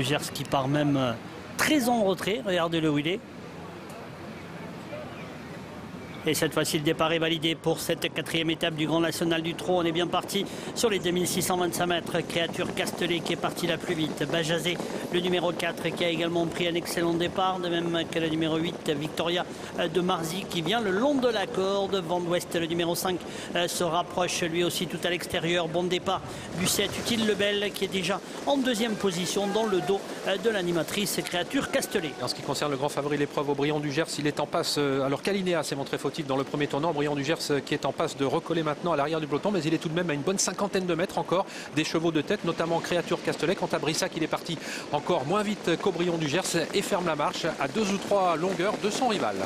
Gers qui part même très en retrait. Regardez-le où il est. Et cette fois-ci, le départ est validé pour cette 4e étape du Grand National du Trot. On est bien parti sur les 2625 mètres. Créature Castellet qui est parti la plus vite. Bajazé, le numéro 4, qui a également pris un excellent départ. De même que le numéro 8, Victoria de Marzy, qui vient le long de la corde. Vent d'Ouest, le numéro 5, se rapproche lui aussi tout à l'extérieur. Bon départ du 7, Utile Lebel, qui est déjà en 2e position dans le dos de l'animatrice Créature Castellet. En ce qui concerne le grand favori de l'épreuve, Aubryon du Gers, il est en passe. Alors qu'Alinéa s'est montré fautif dans le premier tournant, Aubryon du Gers qui est en passe de recoller maintenant à l'arrière du peloton, mais il est tout de même à une bonne 50aine de mètres encore des chevaux de tête, notamment Créature Castellet. Quant à Brissac, il est parti encore moins vite qu'Aubryon du Gers et ferme la marche à 2 ou 3 longueurs de son rival.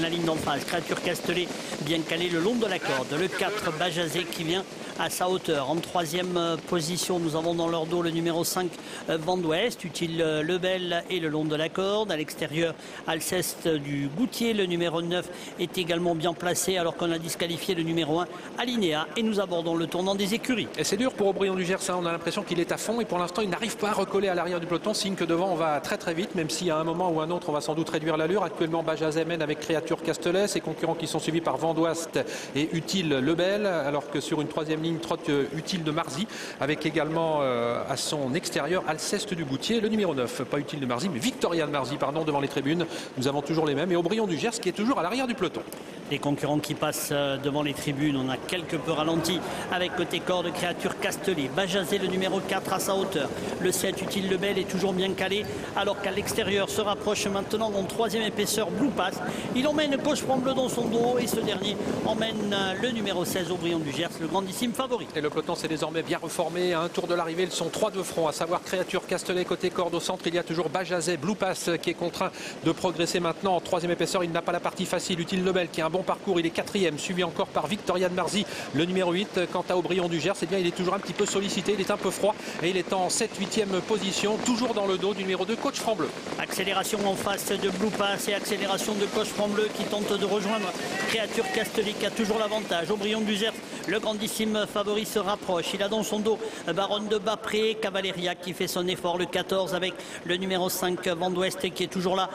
La ligne d'en face, Créature Castellet bien calé le long de la corde. Le 4, Bajazé, qui vient à sa hauteur. En 3e position, nous avons dans leur dos le numéro 5, Vent d'Ouest, Utile Lebel et le long de la corde. À l'extérieur, Alceste du Goutier, le numéro 9, est également bien placé alors qu'on a disqualifié le numéro 1, Alinéa. Et nous abordons le tournant des écuries. Et c'est dur pour Aubryon du Gers, on a l'impression qu'il est à fond et pour l'instant il n'arrive pas à recoller à l'arrière du peloton, signe que devant on va très très vite, même si à un moment ou un autre on va sans doute réduire l'allure. Actuellement Bajazé mène avec Créature Castellet, ses concurrents qui sont suivis par Vent d'Ouest et Utile Lebel, alors que sur une 3e ligne trotte Utile de Marzy, avec également à son extérieur Alceste du Goutier, le numéro 9, pas Utile de Marzy mais Victoria de Marzy, pardon, devant les tribunes. Nous avons toujours les mêmes et Aubryon du Gers qui est toujours à l'arrière du peloton. Les concurrents qui passent devant les tribunes, on a quelque peu ralenti avec côté corde Créature Castellet. Bajazé, le numéro 4, à sa hauteur. Le 7, Utile Lebel, est toujours bien calé, alors qu'à l'extérieur se rapproche maintenant en 3e épaisseur Blue Pass. Il emmène Coche Bleu dans son dos et ce dernier emmène le numéro 16, Aubryon du Gers, le grandissime favori. Et le peloton s'est désormais bien reformé. À un tour de l'arrivée, ils sont 3 de front, à savoir Créature Castellet côté corde. Au centre, il y a toujours Bajazé, Blue Pass qui est contraint de progresser maintenant en 3e épaisseur. Il n'a pas la partie facile. Utile Lebel qui a un bon parcours, il est 4e, suivi encore par Victoria de Marzy, le numéro 8. Quant à Aubryon du Gers, eh bien, il est toujours un petit peu sollicité, il est un peu froid et il est en 7-8e position, toujours dans le dos du numéro 2, Coach Franc-Bleu. Accélération en face de Blue Pass et accélération de Coche Franc-Bleu qui tente de rejoindre Créature Castellet qui a toujours l'avantage. Aubryon du Gers, le grandissime favori, se rapproche. Il a dans son dos Baronne de Bapré, Cavaleria qui fait son effort, le 14 avec le numéro 5, Vent d'Ouest qui est toujours là,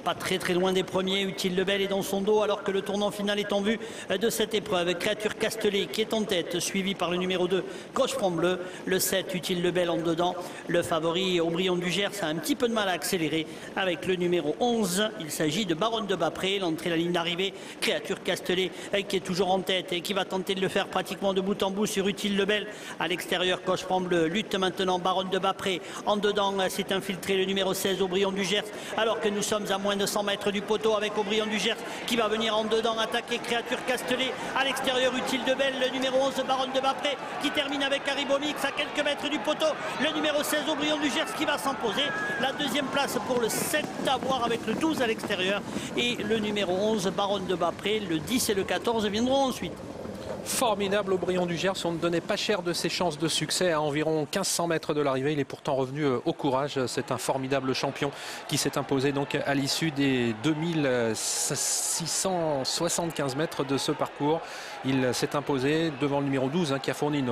pas très loin des premiers. Utile Lebel est dans son dos alors que le tournant final est en vue de cette épreuve. Créature Castellet qui est en tête, suivi par le numéro 2, Coche Franc-Bleu, le 7, Utile Lebel en dedans. Le favori Aubryon du Gers a un petit peu de mal à accélérer avec le numéro 11. Il s'agit de Baronne de Bapré, l'entrée la ligne d'arrivée. Créature Castellet qui est toujours en tête et qui va tenter de le faire pratiquement de bout en bout sur Utile Lebel. À l'extérieur, Coche Franc-Bleu lutte maintenant, Baronne de Bapré. En dedans, c'est infiltré le numéro 16, Aubryon du Gers, alors que nous sommes à moins de 100 mètres du poteau avec Aubryon du Gers qui va venir en dedans attaquer Créature Castellet. À l'extérieur, Utile Lebel, le numéro 11, Baronne de Bapré qui termine avec Haribomix à quelques mètres du poteau. Le numéro 16, Aubryon du Gers qui va s'imposer. La 2e place pour le 7 à voir avec le 12 à l'extérieur et le numéro 11, Baronne de Bapré. Le 10 et le 14 viendront ensuite. Formidable Aubryon du Gers, on ne donnait pas cher de ses chances de succès à environ 1500 mètres de l'arrivée. Il est pourtant revenu au courage. C'est un formidable champion qui s'est imposé donc à l'issue des 2675 mètres de ce parcours. Il s'est imposé devant le numéro 12 qui a fourni une